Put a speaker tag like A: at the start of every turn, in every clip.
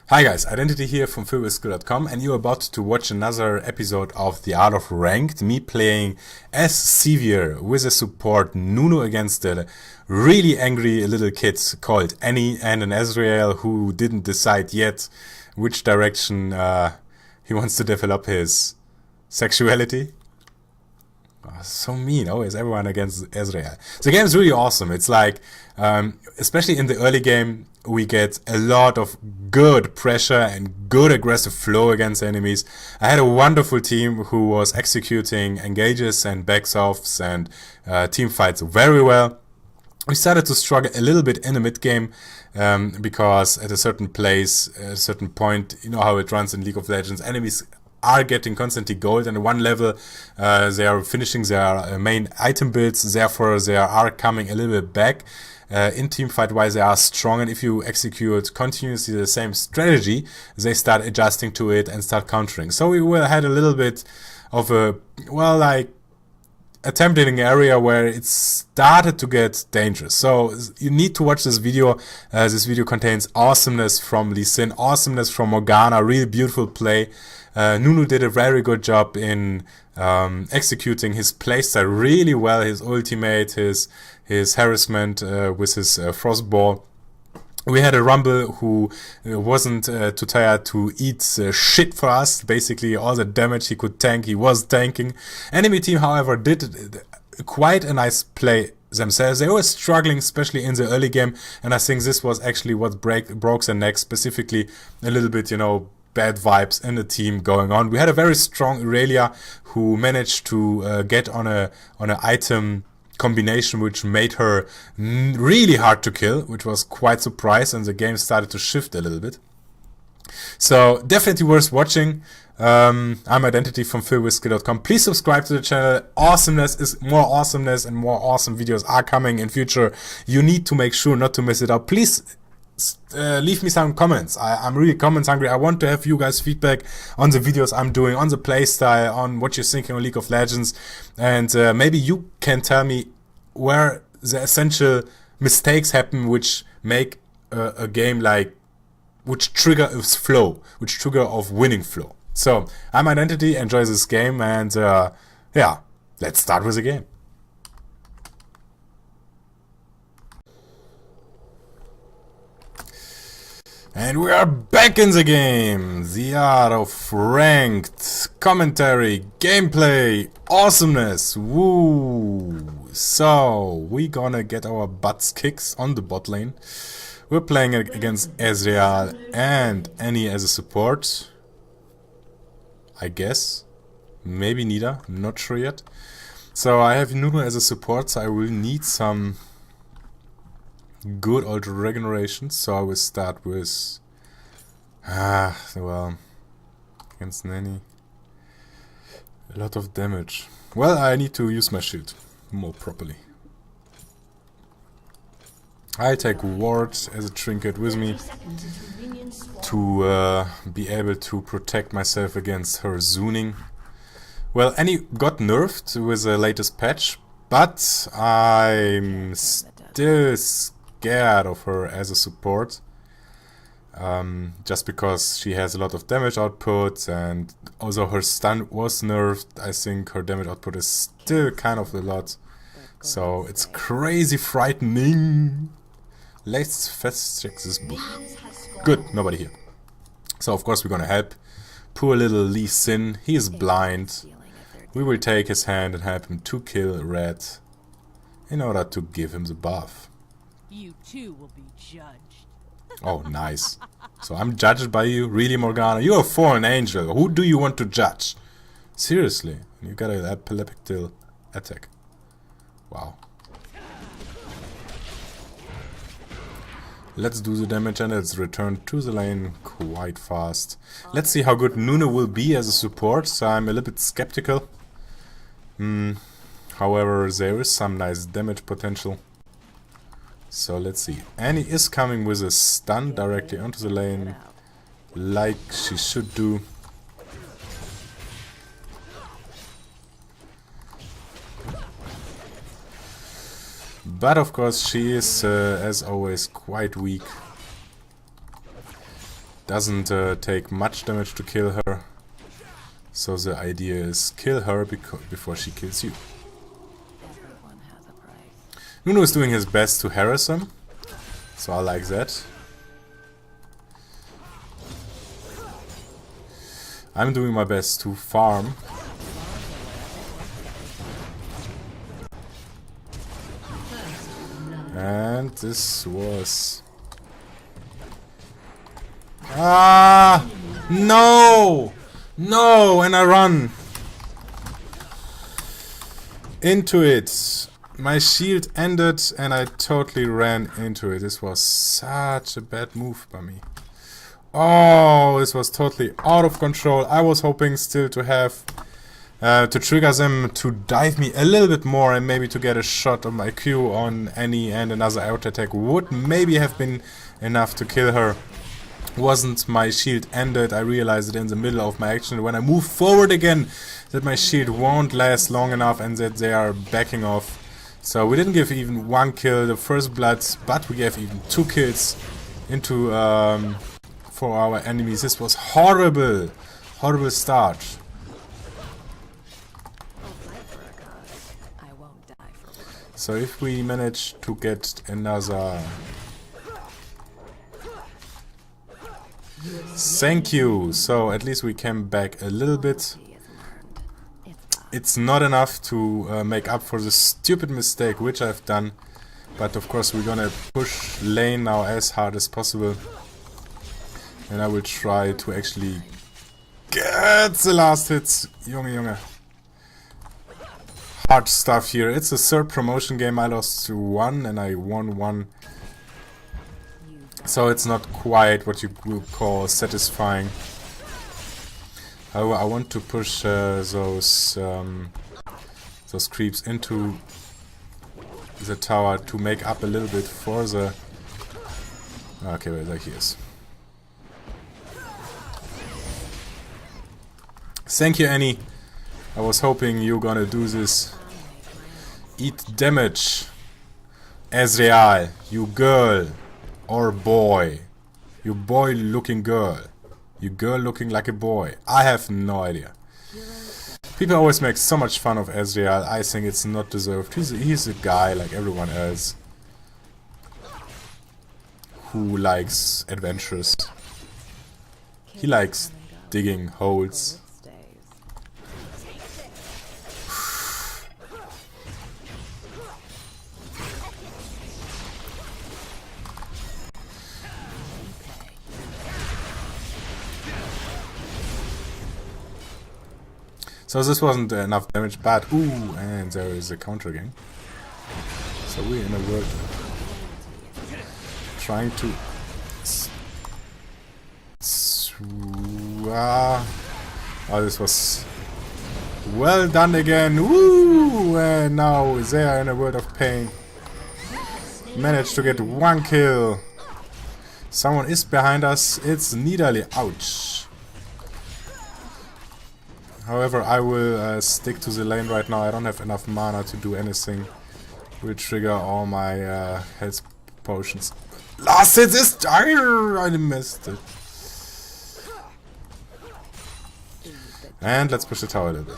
A: Hi guys, Identity here from Sivir.com, and you're about to watch another episode of the Art of Ranked, me playing as Sivir with a support Nunu against a really angry little kid called Annie and an Ezreal who didn't decide yet which direction he wants to develop his sexuality. Oh, so mean, always everyone against Ezreal. The game is really awesome. It's like, especially in the early game, we get a lot of good pressure and good aggressive flow against enemies. I had a wonderful team who was executing engages and backs-offs and team fights very well. We started to struggle a little bit in the mid game because at a certain place, at a certain point, you know how it runs in League of Legends, enemies are getting constantly gold, and at one level they are finishing their main item builds, therefore they are coming a little bit back. In team fight wise they are strong, and if you execute continuously the same strategy, they start adjusting to it and start countering. So we had a little bit of a, well, like attempting area where it started to get dangerous. So you need to watch this video. This video contains awesomeness from Lee Sin, awesomeness from Morgana, really beautiful play. Nunu did a very good job in executing his playstyle really well, his ultimate, his harassment with his Frostball. We had a Rumble who wasn't too tired to eat shit for us. Basically, all the damage he could tank, he was tanking. Enemy team, however, did quite a nice play themselves. They were struggling, especially in the early game, and I think this was actually what broke their neck, specifically a little bit, you know, bad vibes in the team going on. We had a very strong Aurelia who managed to get on a item combination which made her really hard to kill, which was quite surprised, and the game started to shift a little bit. So definitely worth watching. I'm Identity from PhilWhiskey.com. Please subscribe to the channel. Awesomeness is more awesomeness, and more awesome videos are coming in future. You need to make sure not to miss it out. Please leave me some comments. I'm really comments hungry. I want to have you guys feedback on the videos I'm doing, on the playstyle, on what you're thinking on League of Legends, and maybe you can tell me where the essential mistakes happen which make a game like, which trigger its flow, which trigger of winning flow. So I'm Identity, enjoy this game, and yeah, let's start with the game. And we are back in the game! The Art of Ranked, commentary, gameplay, awesomeness, woo! So, we gonna get our butts kicked on the bot lane. We're playing against Ezreal and Annie as a support. I guess. Maybe neither, I'm not sure yet. So I have Nunu as a support, so I will need some good old regeneration, so I will start with well, against Nanny, a lot of damage. Well, I need to use my shield more properly. I take Ward as a trinket with me to be able to protect myself against her zooning. Well, Annie got nerfed with the latest patch, but I'm still scared of her as a support, just because she has a lot of damage output, and although her stun was nerfed, I think her damage output is still kind of a lot, so it's crazy frightening. Let's fast check this bush. Good, nobody here. So of course we're gonna help poor little Lee Sin. He is blind. We will take his hand and help him to kill Red in order to give him the buff.
B: You too will be judged.
A: Oh, nice. So I'm judged by you? Really, Morgana? You're a fallen angel. Who do you want to judge? Seriously? You got an epileptic attack. Wow. Let's do the damage and let's return to the lane quite fast. Let's see how good Nunu will be as a support. So I'm a little bit skeptical. However, there is some nice damage potential. So let's see. Annie is coming with a stun directly onto the lane, like she should do. But of course she is, as always, quite weak. Doesn't take much damage to kill her. So the idea is kill her before she kills you. Nunu is doing his best to harass him. So I like that. I'm doing my best to farm. And this was... Ah! No! No! And I run into it. My shield ended and I totally ran into it. This was such a bad move by me. Oh, this was totally out of control. I was hoping still to have to trigger them to dive me a little bit more and maybe to get a shot on my Q on Annie, and another auto attack would maybe have been enough to kill her. Wasn't my shield ended. I realized it in the middle of my action when I move forward again that my shield won't last long enough and that they are backing off. So we didn't give even one kill, the first blood, but we gave even 2 kills into for our enemies. This was horrible, horrible start. So if we manage to get another... Thank you! So at least we came back a little bit. It's not enough to make up for the stupid mistake which I've done. But of course we're gonna push lane now as hard as possible. And I will try to actually get the last hits. Junge. Hard stuff here. It's a third promotion game. I lost 1 and I won 1. So it's not quite what you would call satisfying. However, I want to push those creeps into the tower to make up a little bit for the... Okay, well, there he is. Thank you, Annie. I was hoping you're gonna do this. Eat damage. Ezreal, you girl. Or boy. You boy looking girl. You girl looking like a boy. I have no idea. People always make so much fun of Ezreal. I think it's not deserved. He's a guy like everyone else who likes adventures. He likes digging holes. So this wasn't enough damage, but ooh, and there is a counter again. So we're in a world trying to oh, this was well done again. Woo! And now they are in a world of pain. Managed to get 1 kill. Someone is behind us. It's Nidalee. Ouch. However, I will stick to the lane right now. I don't have enough mana to do anything. Will trigger all my health potions. Last hit is... I missed it. And let's push the tower a little bit.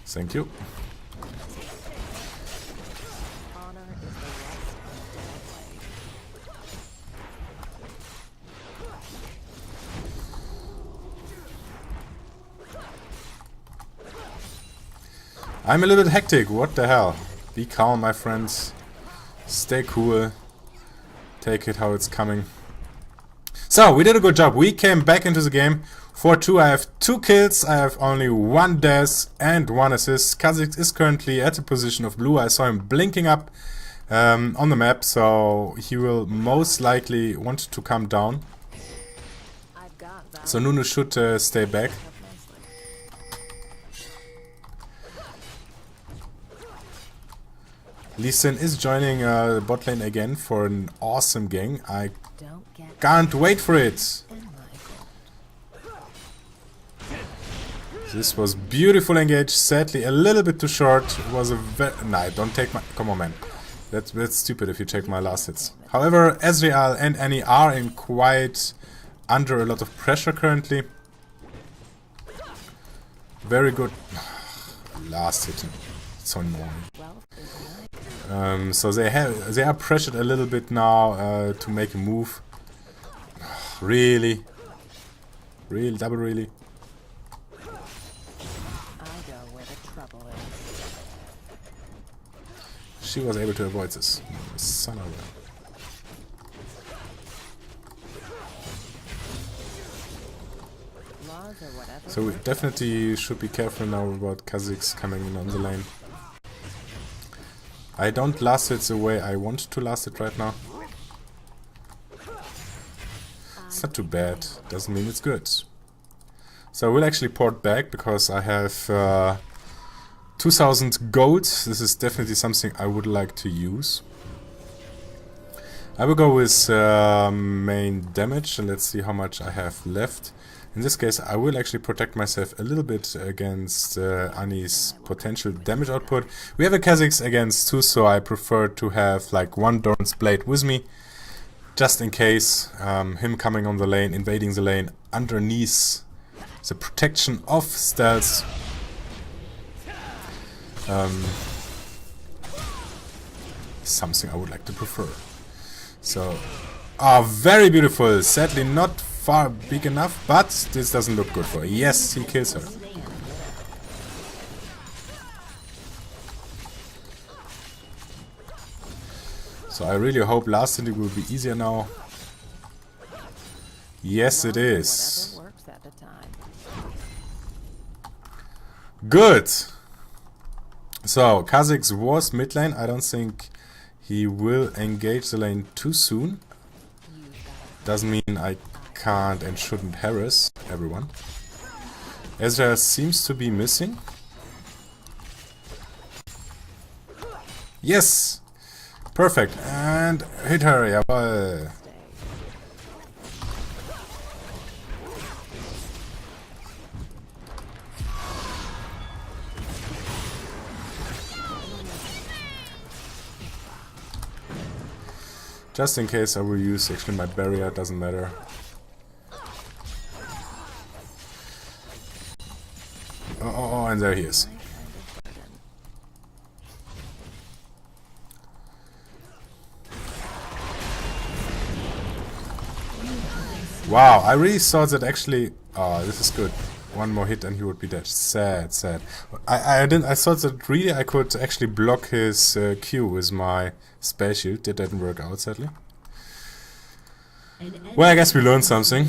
A: Thank you. I'm a little bit hectic, what the hell? Be calm, my friends. Stay cool. Take it how it's coming. So, we did a good job. We came back into the game. 4-2, I have 2 kills. I have only 1 death and 1 assist. Kha'Zix is currently at the position of blue. I saw him blinking up on the map, so he will most likely want to come down. So Nunu should stay back. Lee Sin is joining the bot lane again for an awesome gang. I can't wait for it. This was beautiful engage. Sadly, a little bit too short. It was a very... Nah, don't take my... Come on, man. That's stupid if you check my last hits. However, Ezreal and Annie are in quite under a lot of pressure currently. Very good. Last hit. It's so annoying. So they are pressured a little bit now to make a move. Really? Really? Double really? She was able to avoid this. Son of a... So we definitely should be careful now about Kha'Zix coming in on the lane. I don't last it the way I want to last it right now. It's not too bad. Doesn't mean it's good. So I will actually port back because I have 2000 gold. This is definitely something I would like to use. I will go with main damage and let's see how much I have left. In this case, I will actually protect myself a little bit against Annie's potential damage output. We have a Kha'Zix against 2, so I prefer to have like one Doran's Blade with me. Just in case him coming on the lane, invading the lane underneath the protection of stealth. Something I would like to prefer. So, very beautiful. Sadly not far big enough, but this doesn't look good for her. Yes, he kills her. So I really hope last hitting will be easier now. Yes, it is. Good. So Kha'Zix was mid lane. I don't think he will engage the lane too soon. Doesn't mean I can't and shouldn't harass everyone. Ezreal seems to be missing. Yes! Perfect. And hit her, jawohl. Just in case I will use actually my barrier, doesn't matter. Oh, and there he is. Wow, I really thought that actually... Oh, this is good. One more hit and he would be dead. Sad, sad. I thought that really I could actually block his Q with my space shield. That didn't work out, sadly. Well, I guess we learned something.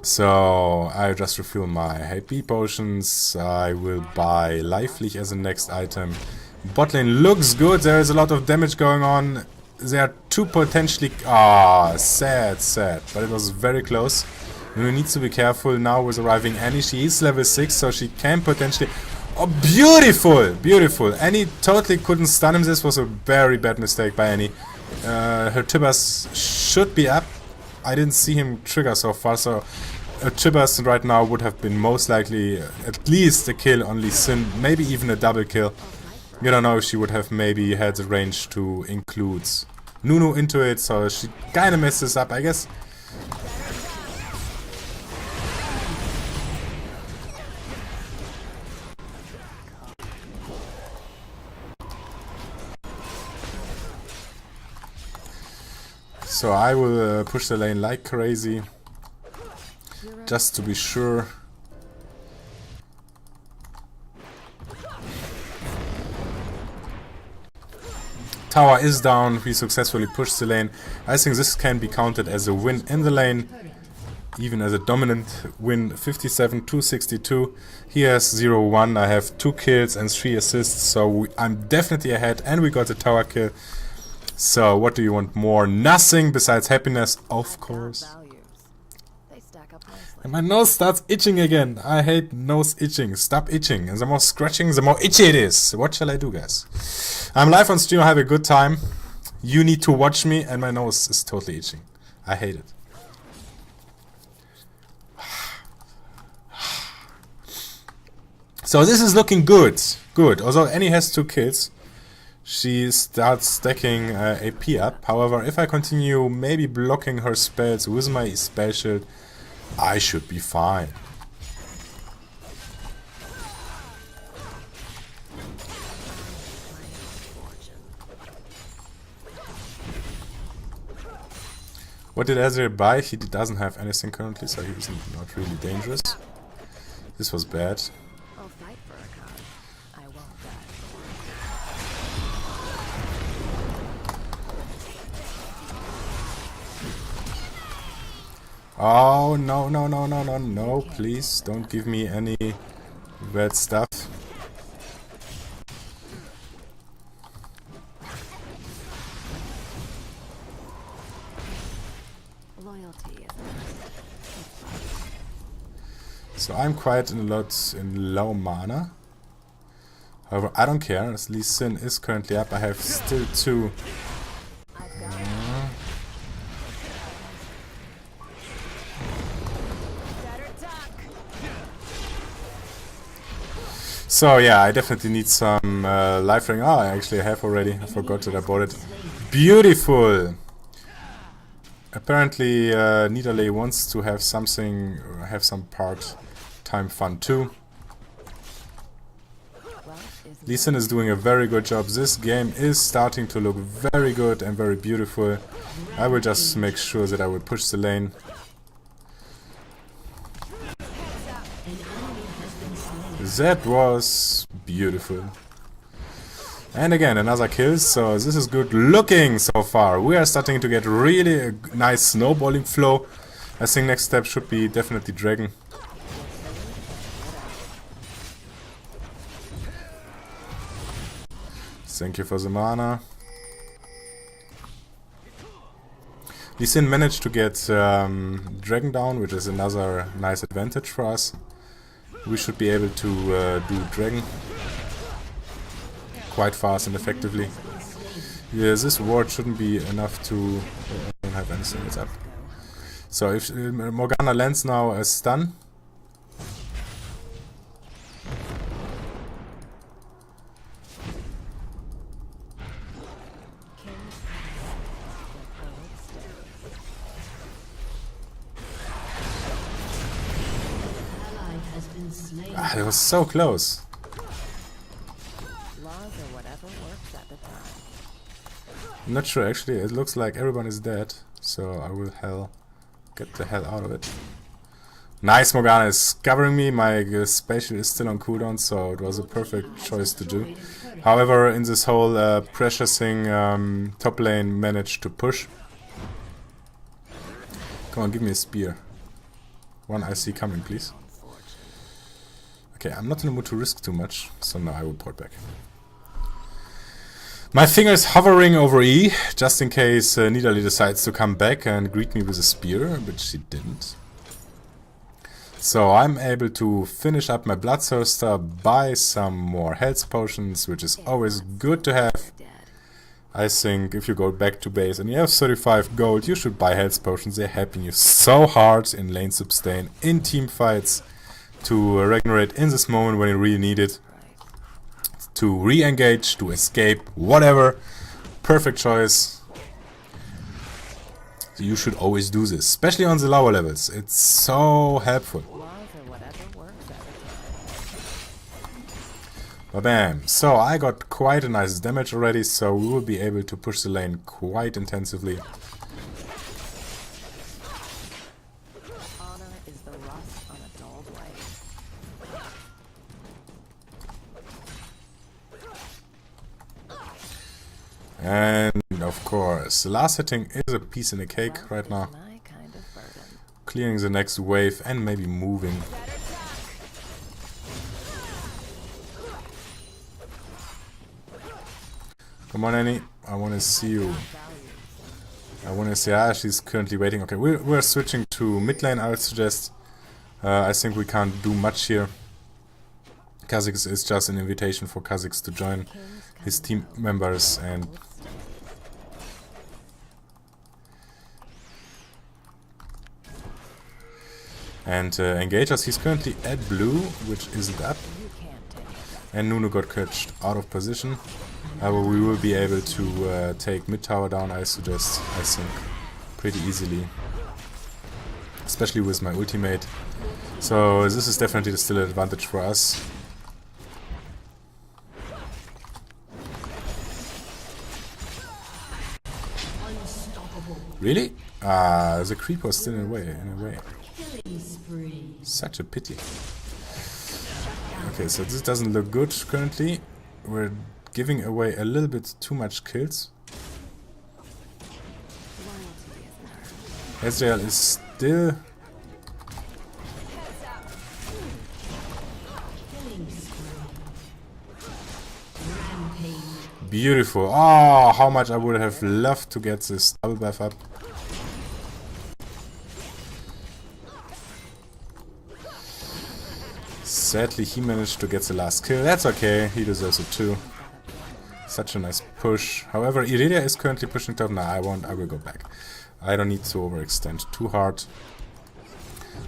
A: So, I just refill my HP potions. I will buy Life Leech as the next item. Bot lane looks good. There is a lot of damage going on. There are two potentially... sad, sad. But it was very close. Nunu needs to be careful now with arriving Annie. She is level 6, so she can potentially... Oh, beautiful! Beautiful. Annie totally couldn't stun him. This was a very bad mistake by Annie. Her Tibbers should be up. I didn't see him trigger so far, so a Tibbers right now would have been most likely at least a kill on Lee Sin, maybe even a double kill. You don't know if she would have maybe had the range to include Nunu into it, so she kinda messed this up, I guess. So I will push the lane like crazy, just to be sure. Tower is down, we successfully pushed the lane. I think this can be counted as a win in the lane, even as a dominant win. 57-62. He has 0-1, I have 2 kills and 3 assists, so I'm definitely ahead, and we got a tower kill. So, what do you want more? Nothing besides happiness, of course. And my nose starts itching again. I hate nose itching. Stop itching. And the more scratching, the more itchy it is. What shall I do, guys? I'm live on stream. I have a good time. You need to watch me, and my nose is totally itching. I hate it. So this is looking good. Good. Although Annie has 2 kills. she starts stacking AP up. However, if I continue maybe blocking her spells with my spell shield, I should be fine. What did Ezreal buy? He doesn't have anything currently, so he's not really dangerous. This was bad.
C: I'll fight for a cause. I won't die.
A: Oh, no, no, no, no, no, no, please don't give me any bad stuff.
C: Loyalty is
A: So I'm quite in low mana. However, I don't care, as Lee Sin is currently up. I have still 2. So yeah, I definitely need some life ring. Oh, I actually have already. I forgot that I bought it. Beautiful! Apparently Nidalee wants to have something, have some part-time fun too. Lee Sin is doing a very good job. This game is starting to look very good and very beautiful. I will just make sure that I will push the lane. That was beautiful. And again, another kill, so this is good looking so far. We are starting to get really a nice snowballing flow. I think next step should be definitely Dragon. Thank you for the mana. Lee Sin managed to get Dragon down, which is another nice advantage for us. We should be able to do Dragon quite fast and effectively. Yeah, this ward shouldn't be enough to... I don't have anything, it's up. So if Morgana lands now a stun. Ah, it was so close. I'm not sure actually, it looks like everyone is dead, so I will get the hell out of it. Nice, Morgana is covering me, my spatial is still on cooldown, so it was a perfect choice to do. However, in this whole pressure thing, top lane managed to push. Come on, give me a spear. One I see coming, please. Okay, I'm not in the mood to risk too much, so now I will port back. My finger is hovering over E, just in case Nidalee decides to come back and greet me with a spear, but she didn't. So I'm able to finish up my Bloodthirster, buy some more health potions, which is always good to have. I think if you go back to base and you have 35 gold, you should buy health potions. They're helping you so hard in lane sustain, in team fights, to regenerate in this moment when you really need it. To re-engage, to escape, whatever. Perfect choice. So you should always do this, especially on the lower levels. It's so helpful. Ba-bam. So I got quite a nice damage already, so we will be able to push the lane quite intensively. And of course, the last hitting is a piece in the cake right now. Clearing the next wave and maybe moving. Come on, Annie. I want to see you. I want to see... Ah, she's currently waiting. Okay, we're switching to mid lane, I would suggest. I think we can't do much here. Kha'Zix is just an invitation for Kha'Zix to join his team members and... engage us. He's currently at blue, which isn't up. And Nunu got catched out of position. We will be able to take mid tower down, I suggest, I think, pretty easily. Especially with my ultimate. So this is definitely still an advantage for us. Really? Ah, the creep was still in a way. Such a pity. Okay, so this doesn't look good currently. We're giving away a little bit too much kills. Ezreal is still... Beautiful. Oh, how much I would have loved to get this double buff up. Sadly, he managed to get the last kill. That's okay. He deserves it too. Such a nice push. However, Irelia is currently pushing top. Nah, I won't. I will go back. I don't need to overextend too hard.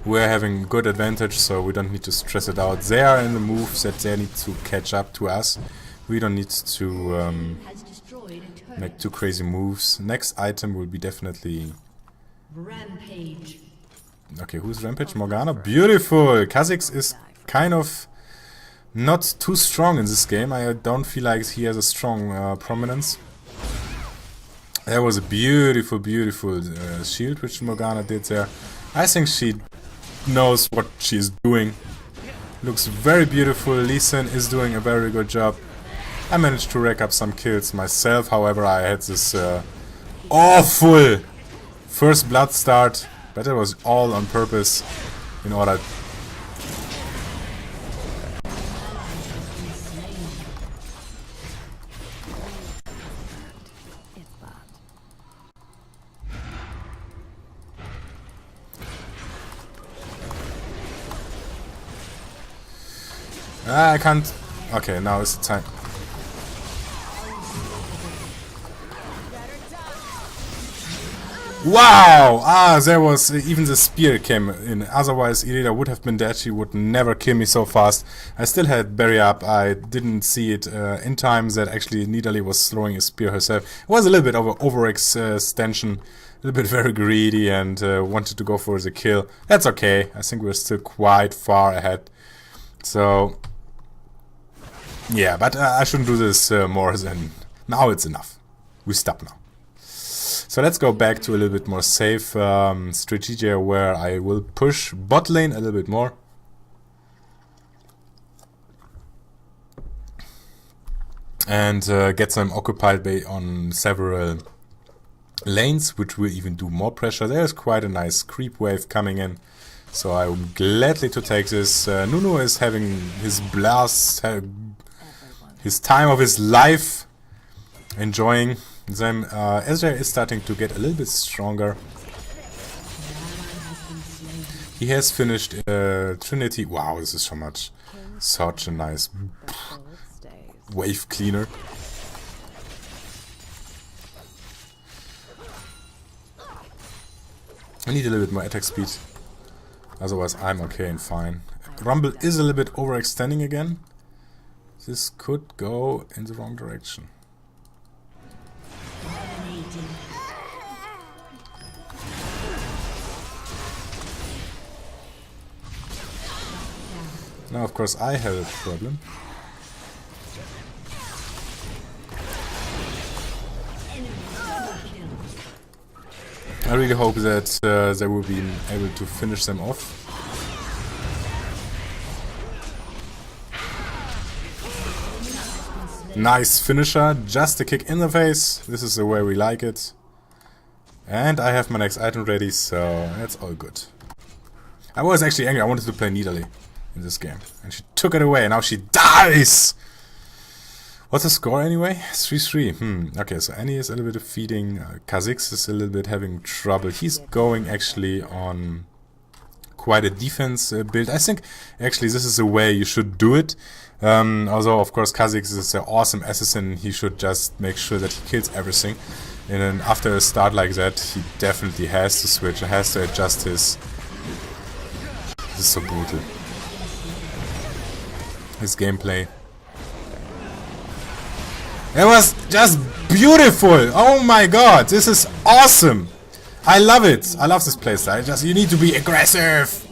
A: We're having good advantage, so we don't need to stress it out. They are in the moves that they need to catch up to us. We don't need to make too crazy moves. Next item will be definitely...
D: Rampage.
A: Okay, who's Rampage? Morgana? Beautiful! Kha'Zix is kind of not too strong in this game. I don't feel like he has a strong prominence. That was a beautiful, beautiful shield which Morgana did there. I think she knows what she's doing. Looks very beautiful. Lee Sin is doing a very good job. I managed to rack up some kills myself, however I had this awful first blood start, but it was all on purpose in order... I can't... Okay, now is the time. Wow! Ah, there was... even the spear came in. Otherwise, Irelia would have been dead. She would never kill me so fast. I still had berry up. I didn't see it in time that actually Nidalee was throwing a spear herself. It was a little bit of an overextension. A little bit very greedy and wanted to go for the kill. That's okay. I think we're still quite far ahead. So... yeah, but I shouldn't do this more than... Now it's enough. We stop now. So let's go back to a little bit more safe strategy where I will push bot lane a little bit more. And get them occupied on several lanes, which will even do more pressure. There's quite a nice creep wave coming in. So I'm gladly to take this. Nunu is having his blast, his time of his life, enjoying them. Ezreal is starting to get a little bit stronger. He has finished Trinity. Wow, this is so much. Such a nice wave cleaner. I need a little bit more attack speed. Otherwise I'm okay and fine. Rumble is a little bit overextending again. This could go in the wrong direction. Now of course I have a problem. I really hope that they will be able to finish them off. Nice finisher, just a kick in the face. This is the way we like it. And I have my next item ready, so that's all good. I was actually angry, I wanted to play Nidalee in this game. And she took it away, and now she dies! What's the score anyway? 3-3. Okay, so Annie is a little bit feeding. Kha'Zix is a little bit having trouble. He's going actually on quite a defense build. I think actually this is the way you should do it. Although of course Kha'Zix is an awesome assassin, he should just make sure that he kills everything. And then after a start like that, he definitely has to switch, has to adjust his... This is so brutal. His gameplay. It was just beautiful. Oh my god, this is awesome. I love it. I love this playstyle. You need to be aggressive.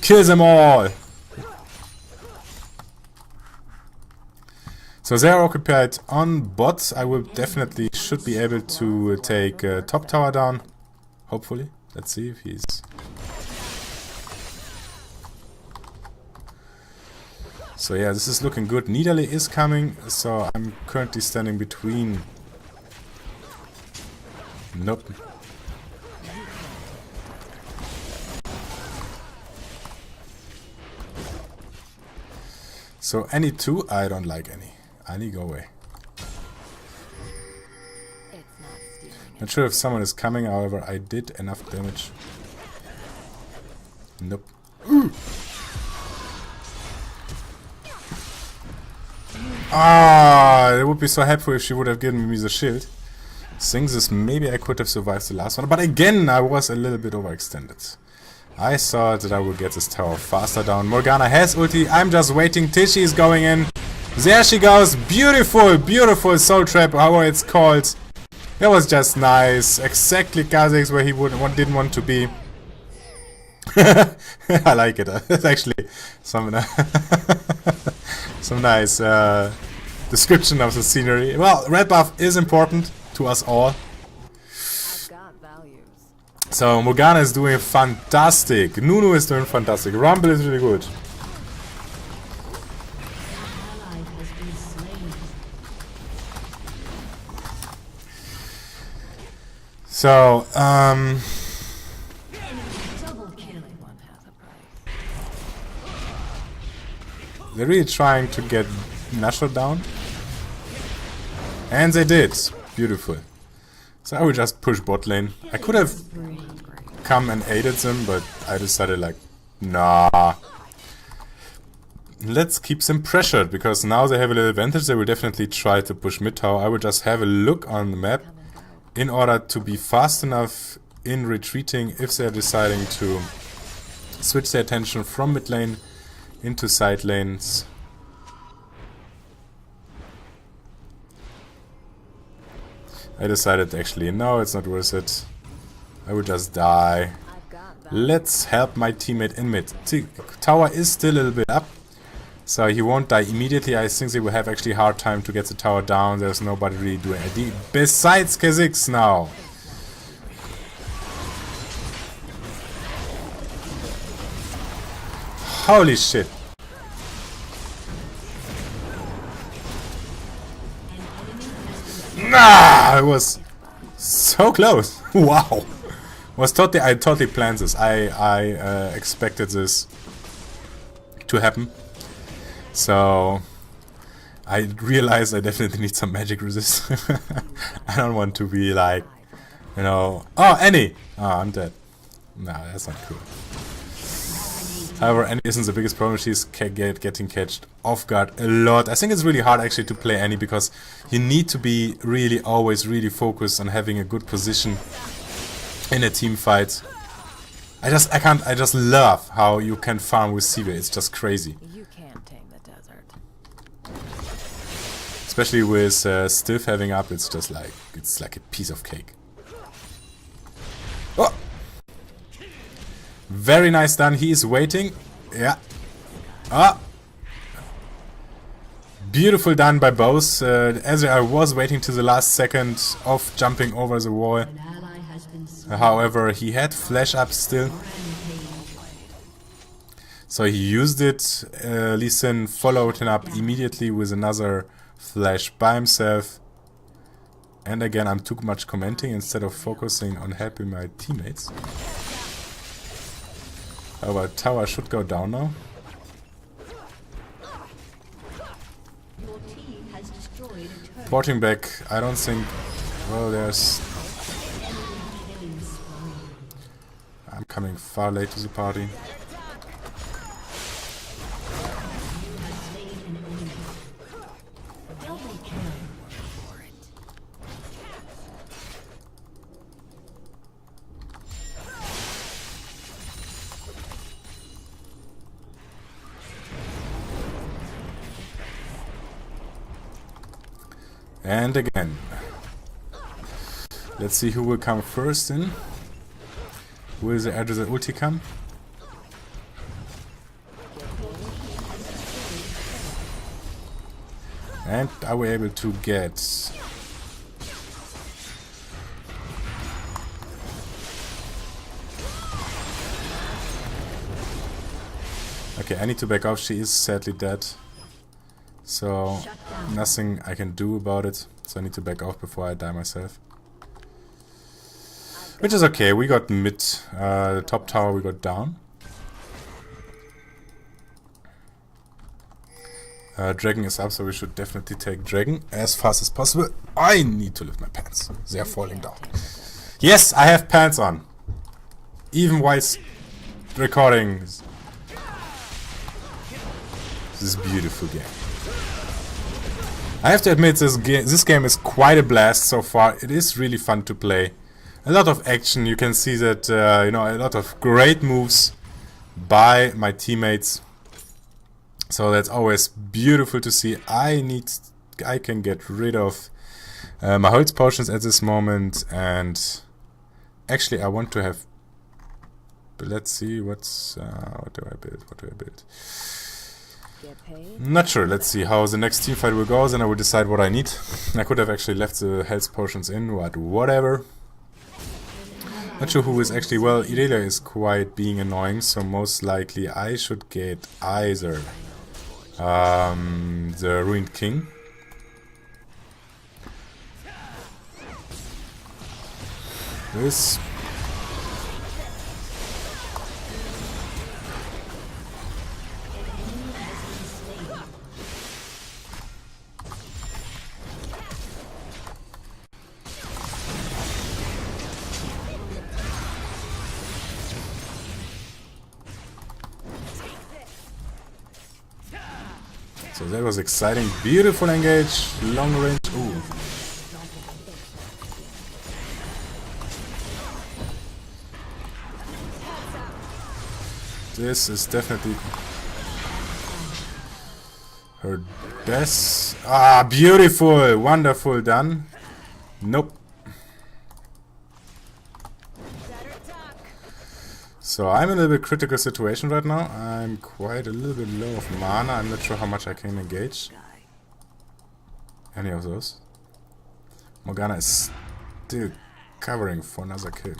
A: Kill them all. So they are occupied on bot. I will definitely should be able to take top tower down. Hopefully. Let's see if he's... So yeah, this is looking good. Nidalee is coming, so I'm currently standing between... Nope. So any two, I don't like any. Any, go away. Not sure if someone is coming, however, I did enough damage. Nope. Ah, it would be so helpful if she would have given me the shield. Things is maybe I could have survived the last one, but again, I was a little bit overextended. I thought that I would get this tower faster down. Morgana has ulti. I'm just waiting till she's going in. There she goes. Beautiful, beautiful soul trap, however it's called. That was just nice. Exactly Kha'Zix where he didn't want to be. I like it. It's actually some some nice description of the scenery. Well, red buff is important to us all. So Morgana is doing fantastic. Nunu is doing fantastic. Rumble is really good. So, they're really trying to get Nashor down. And they did. Beautiful. So I will just push bot lane. I could have come and aided them, but I decided like, nah. Let's keep them pressured, because now they have a little advantage. They will definitely try to push mid tower. I will just have a look on the map in order to be fast enough in retreating if they're deciding to switch their attention from mid lane into side lanes. I decided actually, no, it's not worth it. I will just die. Let's help my teammate in mid. Tower is still a little bit up, so he won't die immediately. I think they will have actually hard time to get the tower down. There's nobody really doing it. Besides Kha'Zix now. Holy shit. Nah, it was so close. Wow. I totally planned this. I expected this to happen. So I realized I definitely need some magic resist. I don't want to be like, you know, oh, Annie! Oh, I'm dead. Nah, that's not cool. However, Annie isn't the biggest problem. She's getting catched off guard a lot. I think it's really hard actually to play Annie, because you need to be really always really focused on having a good position in a team fight. I just love how you can farm with Sivir. It's just crazy.
C: You can't tame the desert.
A: Especially with Stiff having up, it's just like, it's like a piece of cake. Oh! Very nice done. He is waiting. Yeah. Ah! Beautiful done by both. Ezreal was waiting to the last second of jumping over the wall. However, he had flash up still. So he used it. Lee Sin followed him up immediately with another flash by himself. And again, I'm too much commenting instead of focusing on helping my teammates. Our tower should go down now. Porting back, I don't think... Well, there's... I'm coming far late to the party. And again. Let's see who will come first in. Will the Ezreal ulti come? And are we able to get... Okay, I need to back off. She is sadly dead. So, nothing I can do about it. So I need to back off before I die myself. Which is okay. We got mid. Top tower we got down. Dragon is up, so we should definitely take Dragon as fast as possible. I need to lift my pants. They are falling down. Yes, I have pants on. Even while recording this beautiful game. I have to admit, this game is quite a blast so far. It is really fun to play. A lot of action. You can see that, you know, a lot of great moves by my teammates. So that's always beautiful to see. I can get rid of my health potions at this moment, and actually I want to have. But let's see what do I build? What do I build? Not sure. Let's see how the next team fight will go. Then I will decide what I need. I could have actually left the health potions in, but whatever. Not sure who is actually. Well, Irelia is quite being annoying, so most likely I should get either the Ruined King. This. So that was exciting. Beautiful engage. Long range. Ooh. This is definitely her death. Ah, beautiful. Wonderful done. Nope. So I'm in a little bit critical situation right now. I'm quite a little bit low of mana. I'm not sure how much I can engage. Any of those. Morgana is still covering for another kill.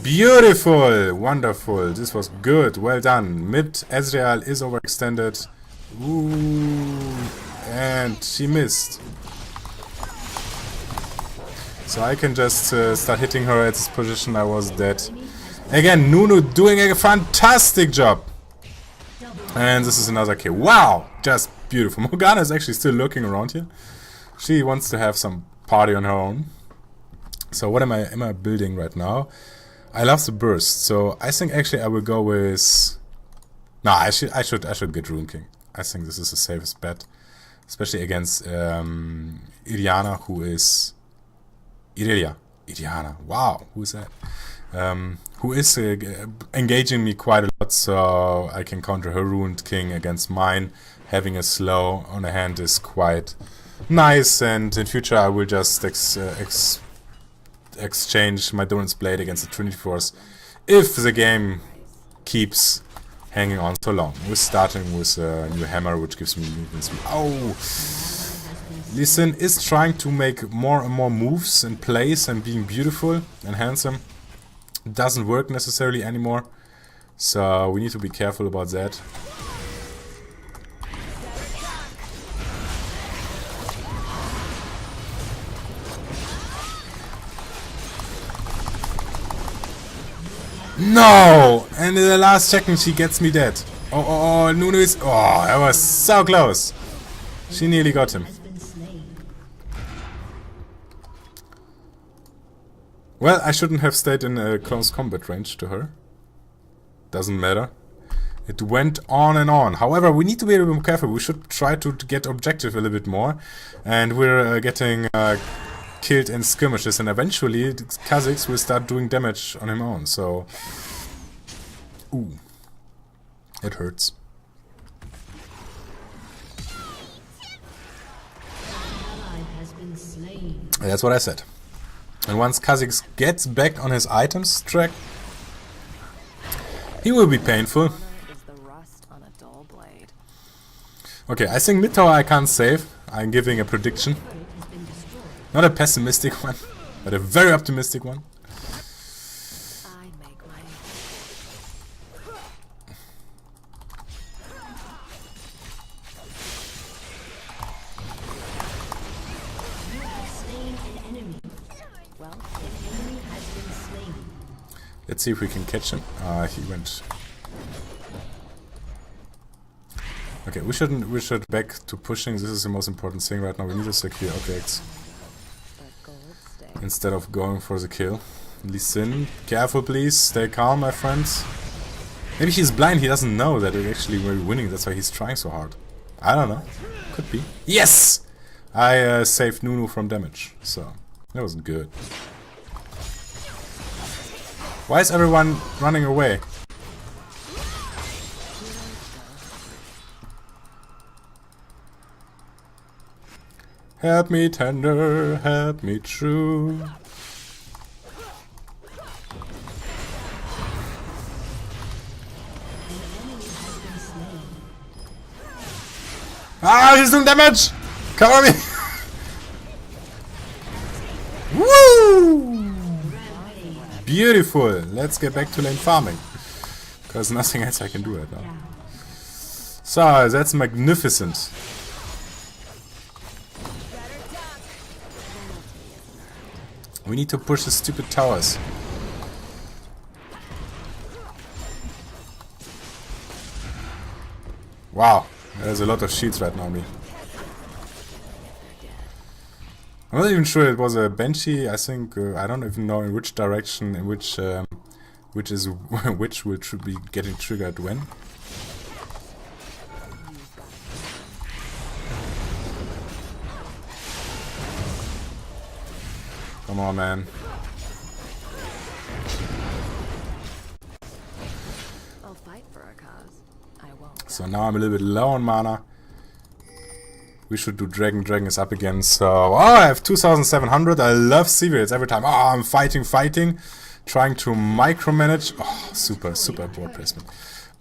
A: Beautiful! Wonderful. This was good. Well done. Mid Ezreal is overextended. Ooh. And she missed. So I can just start hitting her at this position. I was dead. Again, Nunu doing a fantastic job. And this is another kill. Wow! Just beautiful. Morgana is actually still lurking around here. She wants to have some party on her own. So what am I building right now? I love the burst. So I think actually I will go with... No, I should get Rune King. I think this is the safest bet. Especially against Iriana, who is... Iriana. Wow, who is that? Who is engaging me quite a lot, so I can counter her Ruined King against mine. Having a slow on the hand is quite nice, and in future I will just exchange my Doran's Blade against the Trinity Force if the game keeps hanging on so long. We're starting with a new hammer, which gives me movement speed. Oh! Lee Sin is trying to make more and more moves in place and being beautiful and handsome. It doesn't work necessarily anymore, so we need to be careful about that. No! And in the last second she gets me dead. Oh, Nunu is... Oh, that was so close. She nearly got him. Well, I shouldn't have stayed in a close combat range to her. Doesn't matter. It went on and on. However, we need to be a little bit more careful. We should try to get objective a little bit more. And we're getting killed in skirmishes. And eventually, Kha'Zix will start doing damage on him own. So... Ooh. It hurts.
D: slain.
A: That's what I said. And once Kha'Zix gets back on his items track, he will be painful.
C: Honor is the rust on a dull blade.
A: Okay, I think mid tower I can't save. I'm giving a prediction. Not a pessimistic one, but a very optimistic one.
C: I make my
D: You have slain an enemy.
C: well.
D: An enemy has been slain.
A: Let's see if we can catch him. He went. Okay, we should back to pushing. This is the most important thing right now. We need to secure objects
C: The gold stay.
A: instead of going for the kill. Lee Sin, careful please. Stay calm, my friends. Maybe he's blind. He doesn't know that actually we're winning. That's why he's trying so hard. I don't know. Could be. Yes! I saved Nunu from damage. So, that wasn't good. Why is everyone running away? Help me tender, help me true. Ah, he's doing damage! Cover me! Woo! Beautiful! Let's get back to lane farming. Because nothing else I can do right now. So, that's magnificent. We need to push the stupid towers. Wow, there's a lot of shields right now on me. I'm not even sure it was a Banshee. I think I don't even know in which direction, in which which will be getting triggered when. Come on, man.
C: I'll fight for a cause. I won't.
A: So now I'm a little bit low on mana. We should do Dragon. Dragon is up again. So, oh, I have 2,700. I love Sivir. It's every time. Oh, I'm fighting. Trying to micromanage. Oh, super board placement.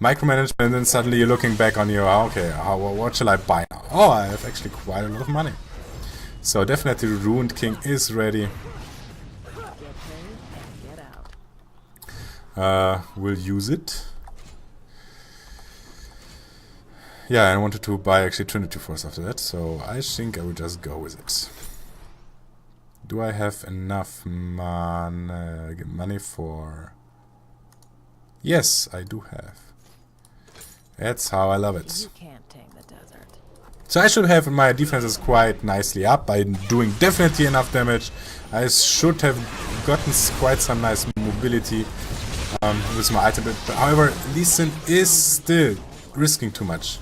A: Micromanage, and then suddenly you're looking back on your, okay, what shall I buy now? Oh, I have actually quite a lot of money. So definitely Ruined King is ready.
C: Get paid and get out.
A: We'll use it. Yeah, I wanted to buy actually Trinity Force after that, so I think I will just go with it. Do I have enough money for... Yes, I do have. That's how I love it.
C: You can't tame the desert.
A: So I should have my defenses quite nicely up. I'm doing definitely enough damage. I should have gotten quite some nice mobility with my item. But however, Lee Sin is still risking too much.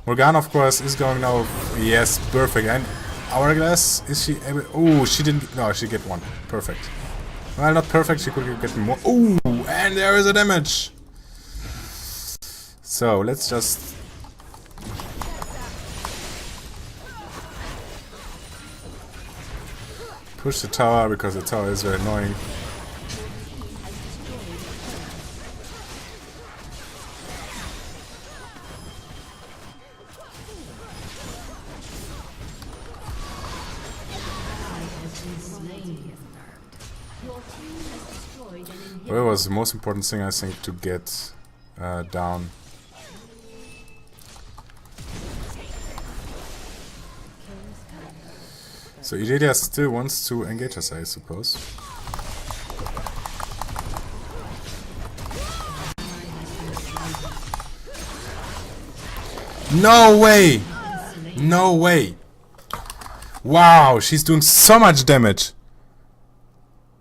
A: Morgana, of course, is going now. Yes, perfect. And Hourglass, is she able... Oh, she didn't... No, she get one. Perfect. Well, not perfect. She could get more. Oh, and there is a damage. So, let's just... push the tower, because the tower is very annoying. Well, it was the most important thing, I think, to get down. So Irelia still wants to engage us, I suppose. No way! No way! Wow, she's doing so much damage!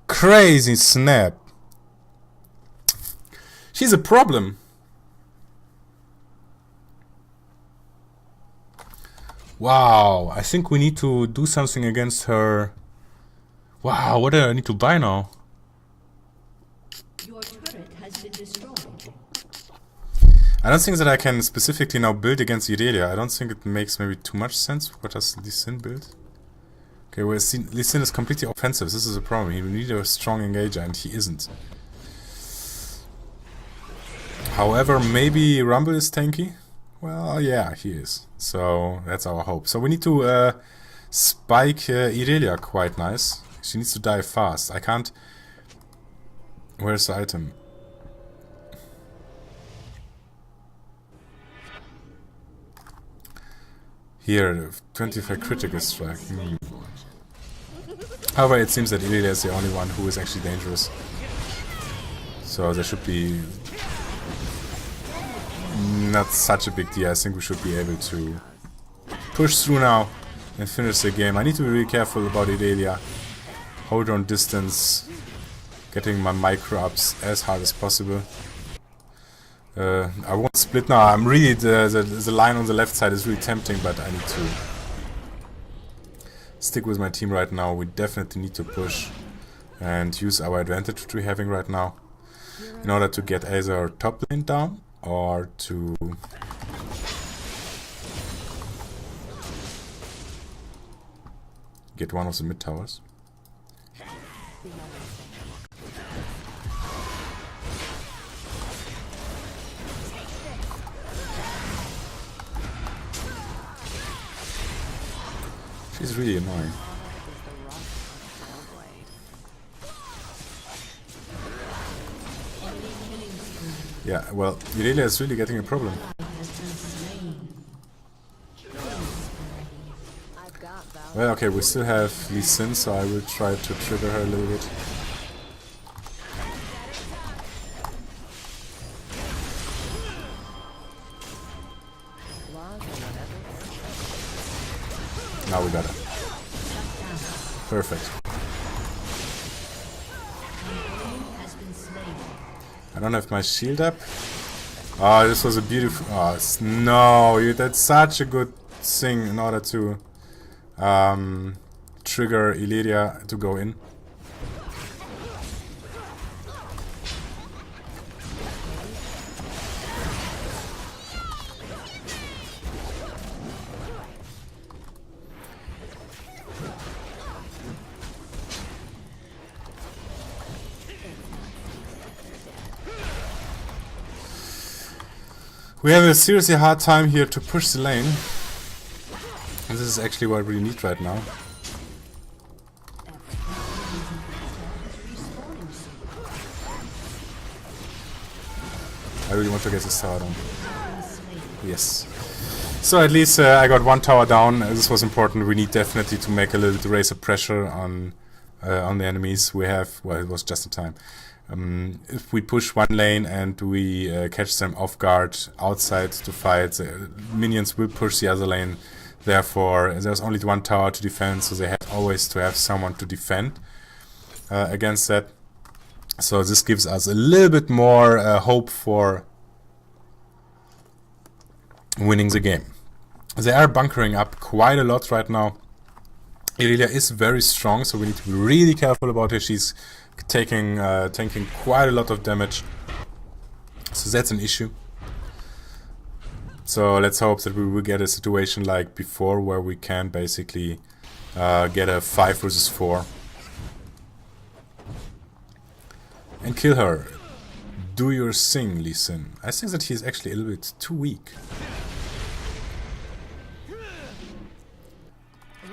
A: Crazy snap! She's a problem! Wow, I think we need to do something against her. Wow, what do I need to buy now?
D: Your turret has been destroyed.
A: I don't think that I can specifically now build against Irelia. I don't think it makes maybe too much sense. What does Lee Sin build? Okay, well, Lee Sin is completely offensive. This is a problem. He needs a strong engager, and he isn't. However, maybe Rumble is tanky? Well, yeah, he is. So, that's our hope. So, we need to spike Irelia quite nice. She needs to die fast. I can't... Where's the item? Here, 25 critical strike. However, it seems that Irelia is the only one who is actually dangerous. So there should be not such a big deal. I think we should be able to push through now and finish the game. I need to be really careful about Irelia. Hold on distance. Getting my micro ups as hard as possible. I won't split now. I'm really the line on the left side is really tempting, but I need to stick with my team right now. We definitely need to push and use our advantage which we're having right now in order to get either our top lane down or to get one of the mid towers. She's really annoying. Yeah, well, Irelia is really getting a problem. Well, okay, we still have Lee Sin, so I will try to trigger her a little bit. Now we got it. Perfect. I don't have my shield up. Oh, this was a beautiful... Oh, no, that's such a good thing in order to trigger Irelia to go in. We have a seriously hard time here to push the lane. And this is actually what we need right now. I really want to get this tower down. Yes. So at least I got one tower down. This was important. We need definitely to make a little to raise the pressure on the enemies. We have, well, it was just in time. If we push one lane and we catch them off guard outside to fight, the minions will push the other lane. Therefore, there's only one tower to defend, so they have always to have someone to defend against that. So this gives us a little bit more hope for winning the game. They are bunkering up quite a lot right now. Irelia is very strong, so we need to be really careful about her. She's taking quite a lot of damage, so that's an issue. So let's hope that we will get a situation like before, where we can basically get a 5 versus 4 and kill her. Do your thing, Lee Sin. I think that he's actually a little bit too weak.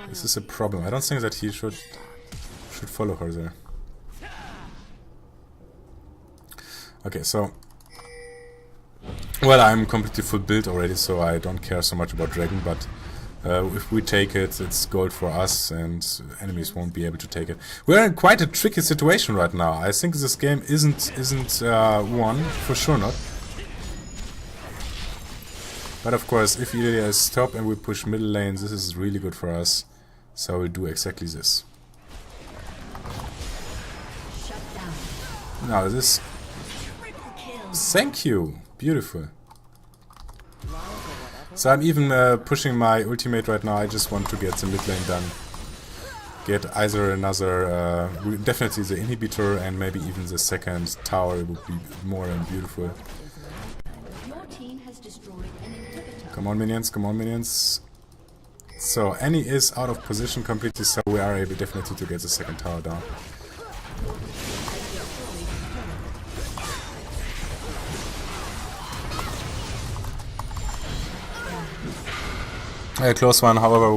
A: This is a problem. I don't think that he should follow her there. Okay, so... Well, I'm completely full build already, so I don't care so much about Dragon, but if we take it, it's gold for us, and enemies won't be able to take it. We're in quite a tricky situation right now. I think this game isn't won, for sure not. But of course, if Irelia is top and we push middle lane, this is really good for us. So we'll do exactly this. Now this... Thank you! Beautiful. So I'm even pushing my ultimate right now. I just want to get the mid lane done. Get either another... definitely the inhibitor and maybe even the second tower would be more than beautiful. Come on minions, come on minions. So Annie is out of position completely, so we are able definitely to get the second tower down. A close one, however,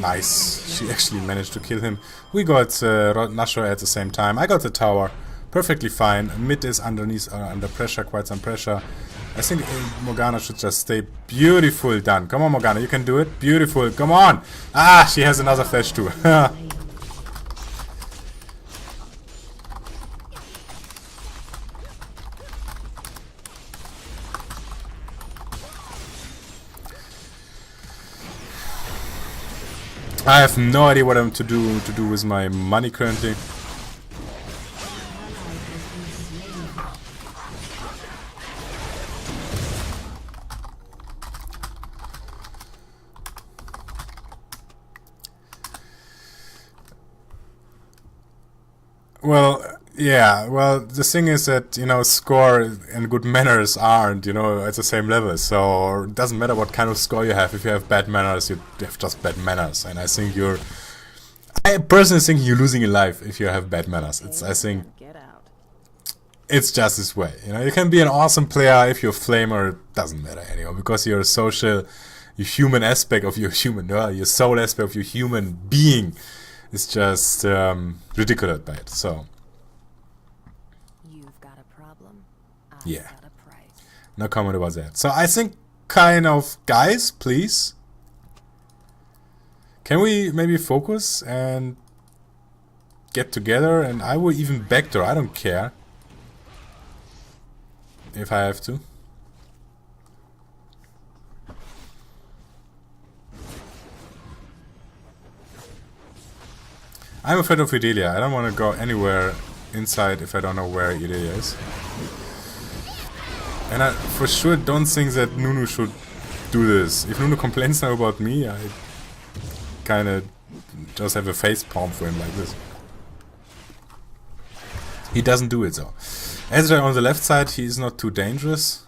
A: nice. She actually managed to kill him. We got Nashor at the same time. I got the tower. Perfectly fine. Mid is underneath, under pressure, quite some pressure. I think Morgana should just stay. Beautiful done. Come on, Morgana, you can do it. Beautiful. Come on. Ah, she has another flash too. I have no idea what I'm to do with my money currently. Well, yeah, well, the thing is that, you know, score and good manners aren't, you know, at the same level. So it doesn't matter what kind of score you have. If you have bad manners, you have just bad manners. And I think I personally think you're losing in life if you have bad manners. I think it's just this way. You know, you can be an awesome player if you're a flamer. It doesn't matter anymore because your social, your human aspect of your your soul aspect of your human being is just ridiculous by it. So
C: You've got a problem. I've
A: yeah,
C: got a price.
A: no comment about that. So I think kind of, guys, please, can we maybe focus and get together? And I will even backdoor. I don't care if I have to. I'm afraid of Irelia. I don't want to go anywhere inside if I don't know where Irelia is. And I for sure don't think that Nunu should do this. If Nunu complains now about me, I kind of just have a face palm for him like this. He doesn't do it though. Ezreal on the left side, he is not too dangerous.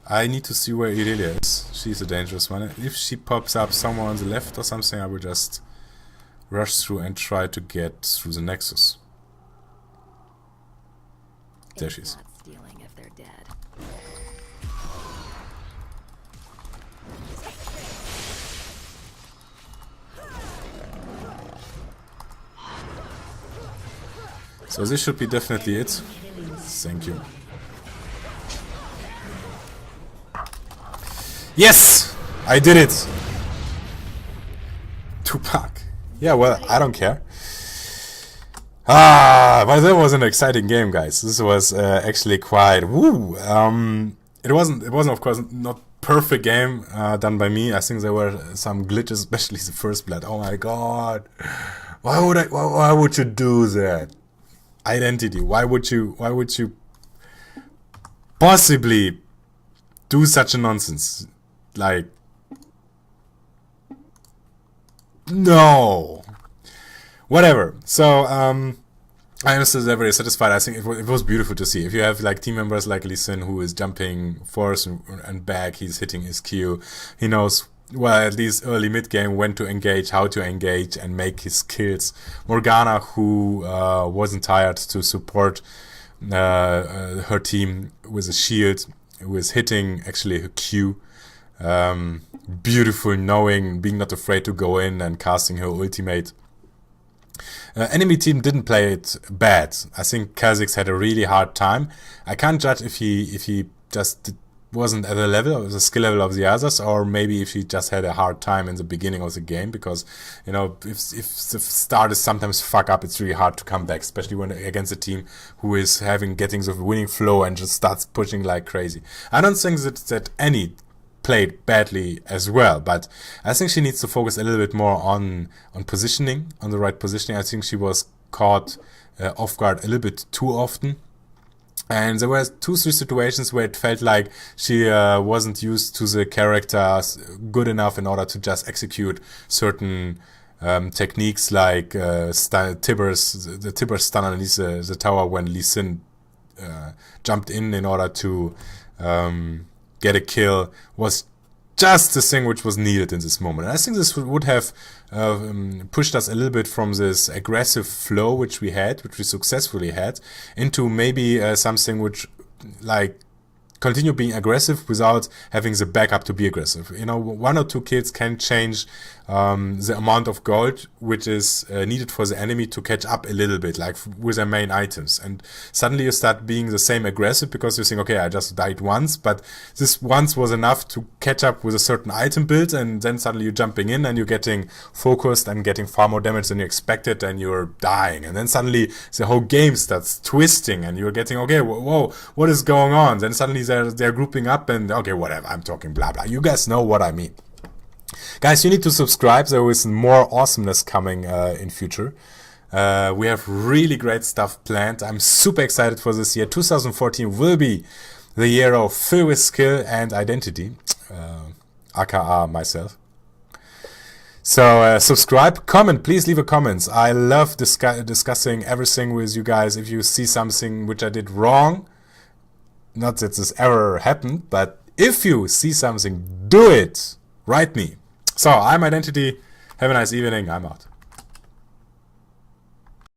A: I need to see where Irelia is. She's a dangerous one. If she pops up somewhere on the left or something, I will just rush through and try to get through the Nexus. There she is.
C: Not stealing if they're dead.
A: So this should be definitely it. Thank you. Yes! I did it! Tupac. Yeah, well, I don't care. But that was an exciting game, guys. This was actually quite woo. It wasn't of course not perfect game done by me. I think there were some glitches, especially the first blood. Oh my god! Why would you do that? Identity. Why would you possibly do such a nonsense? Like, no. Whatever. So I am still very satisfied. I think it was beautiful to see. If you have like team members like Lee Sin who is jumping forwards and back, he's hitting his Q. He knows, well, at least early mid game, when to engage, how to engage, and make his kills. Morgana, who wasn't tired to support her team with a shield, was hitting actually her Q. Beautiful, knowing, being not afraid to go in and casting her ultimate. Enemy team didn't play it bad. I think Kha'Zix had a really hard time. I can't judge if he just wasn't at the level or the skill level of the others, or maybe if he just had a hard time in the beginning of the game, because, you know, if the starters sometimes fuck up, it's really hard to come back, especially when against a team who is getting the winning flow and just starts pushing like crazy. I don't think that any played badly as well, but I think she needs to focus a little bit more on positioning, on the right positioning. I think she was caught off guard a little bit too often, and there were 2-3 situations where it felt like she wasn't used to the characters good enough in order to just execute certain techniques, like Tiber's stun underneath the tower when Lee Sin jumped in order to get a kill, was just the thing which was needed in this moment. And I think this would have pushed us a little bit from this aggressive flow which we successfully had, into maybe something which, like, continue being aggressive without having the backup to be aggressive. You know, 1 or 2 kills can change the amount of gold which is needed for the enemy to catch up a little bit, like with their main items. And suddenly you start being the same aggressive because you think, okay, I just died once, but this once was enough to catch up with a certain item build, and then suddenly you're jumping in and you're getting focused and getting far more damage than you expected, and you're dying. And then suddenly the whole game starts twisting and you're getting, okay, whoa, what is going on? Then suddenly they're grouping up and, okay, whatever, I'm talking blah blah. You guys know what I mean. Guys, you need to subscribe. There is more awesomeness coming in future. We have really great stuff planned. I'm super excited for this year. 2014 will be the year of fill with skill and identity, aka myself. So subscribe, comment, please leave a comments. I love discussing everything with you guys. If you see something which I did wrong, not that this ever happened, but if you see something, do it. Write me. So, I'm Identity. Have a nice evening. I'm out.